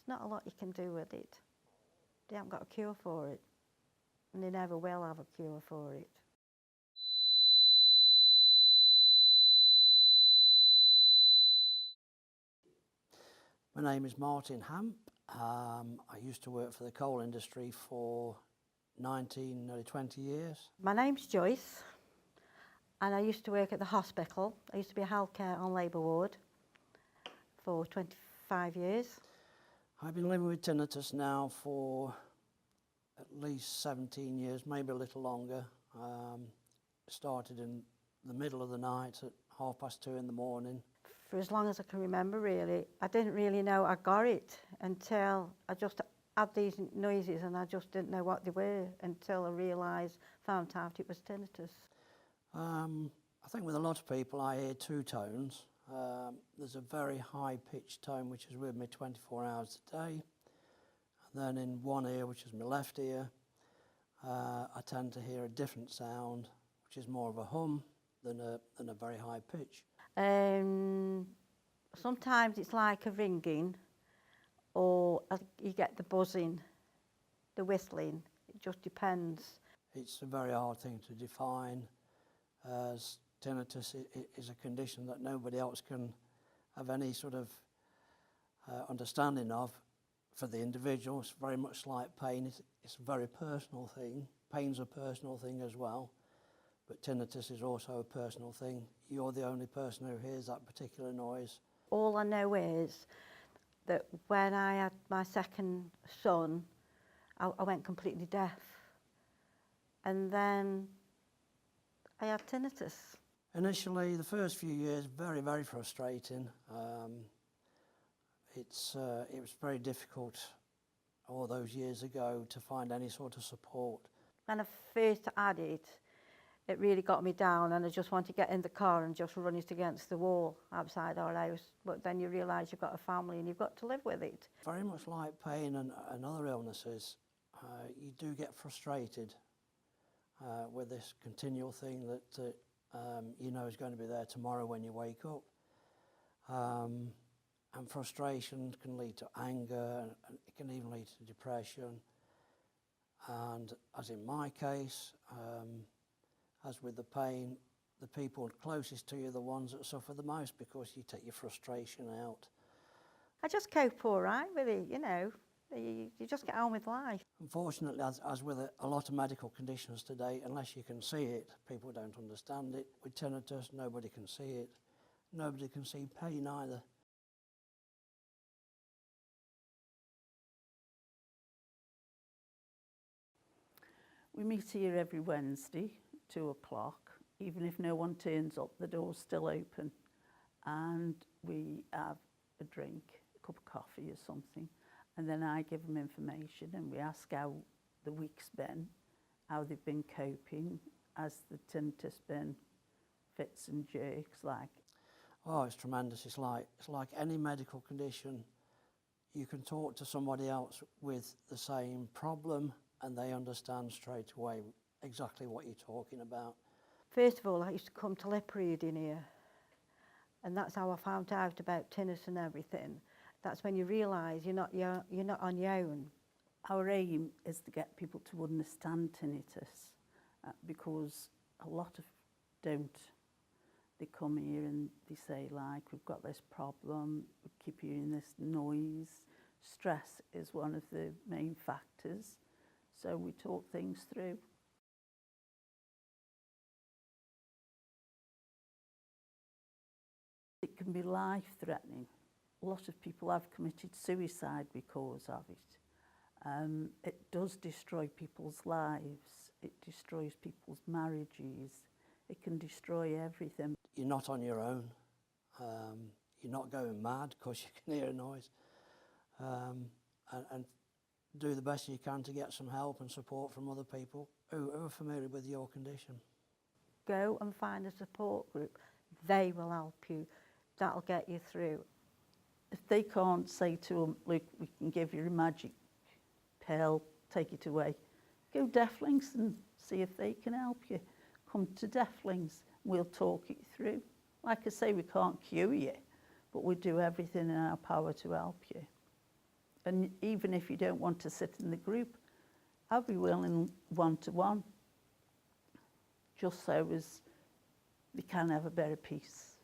not a lot you can do with it. They haven't got a cure for it, and they never will have a cure for it. My name is Martin Hamp. I used to work for the coal industry for 19, nearly 20 years. My name's Joyce, and I used to work at the hospital. I used to be a healthcare on labour ward for 25 years. I've been living with tinnitus now for at least 17 years, maybe a little longer. Started in the middle of the night at 2:30 in the morning. For as long as I can remember, really, I didn't really know I got it until I just had these noises, and I just didn't know what they were until I found out it was tinnitus. I think with a lot of people I hear two tones. There's a very high-pitched tone which is with me 24 hours a day. And then in one ear, which is my left ear, I tend to hear a different sound, which is more of a hum than a very high pitch. Sometimes it's like a ringing, or you get the buzzing, the whistling. It just depends. It's a very hard thing to define, as tinnitus is a condition that nobody else can have any sort of understanding of. For the individual, it's very much like pain. It's a very personal thing. Pain's a personal thing as well, but tinnitus is also a personal thing. You're the only person who hears that particular noise. All I know is that when I had my second son, I went completely deaf, and then I had tinnitus. Initially, the first few years, very, very frustrating. It was very difficult all those years ago to find any sort of support. When I first had it, it really got me down, and I just wanted to get in the car and just run it against the wall outside our house. But then you realise you've got a family and you've got to live with it. Very much like pain and other illnesses, you do get frustrated with this continual thing that you know is going to be there tomorrow when you wake up. And frustration can lead to anger, and it can even lead to depression. And as in my case, as with the pain, the people closest to you are the ones that suffer the most, because you take your frustration out. I just cope all right with it, you know. You just get on with life. Unfortunately, as with a lot of medical conditions today, unless you can see it, people don't understand it. With tinnitus, nobody can see it. Nobody can see pain either. We meet here every Wednesday, 2 o'clock. Even if no one turns up, the door's still open. And we have a drink, a cup of coffee or something. And then I give them information, and we ask how the week's been, how they've been coping, has the tinnitus been fits and jerks like. Oh, it's tremendous. It's like any medical condition. You can talk to somebody else with the same problem, and they understand straight away exactly what you're talking about. First of all, I used to come to lip reading here, and that's how I found out about tinnitus and everything. That's when you realise you're not on your own. Our aim is to get people to understand tinnitus, because a lot of don't. They come here and they say, like, we've got this problem, we keep hearing this noise. Stress is one of the main factors. So we talk things through. It can be life-threatening. A lot of people have committed suicide because of it. It does destroy people's lives. It destroys people's marriages. It can destroy everything. You're not on your own. You're not going mad because you can hear a noise. And do the best you can to get some help and support from other people who are familiar with your condition. Go and find a support group. They will help you. That'll get you through. If they can't say to them, look, we can give you a magic pill, take it away, go Deaflinks and see if they can help you. Come to Deaflinks, we'll talk it through. Like I say, we can't cure you, but we do everything in our power to help you. And even if you don't want to sit in the group, I'll be willing one-to-one, just so as we can have a better peace.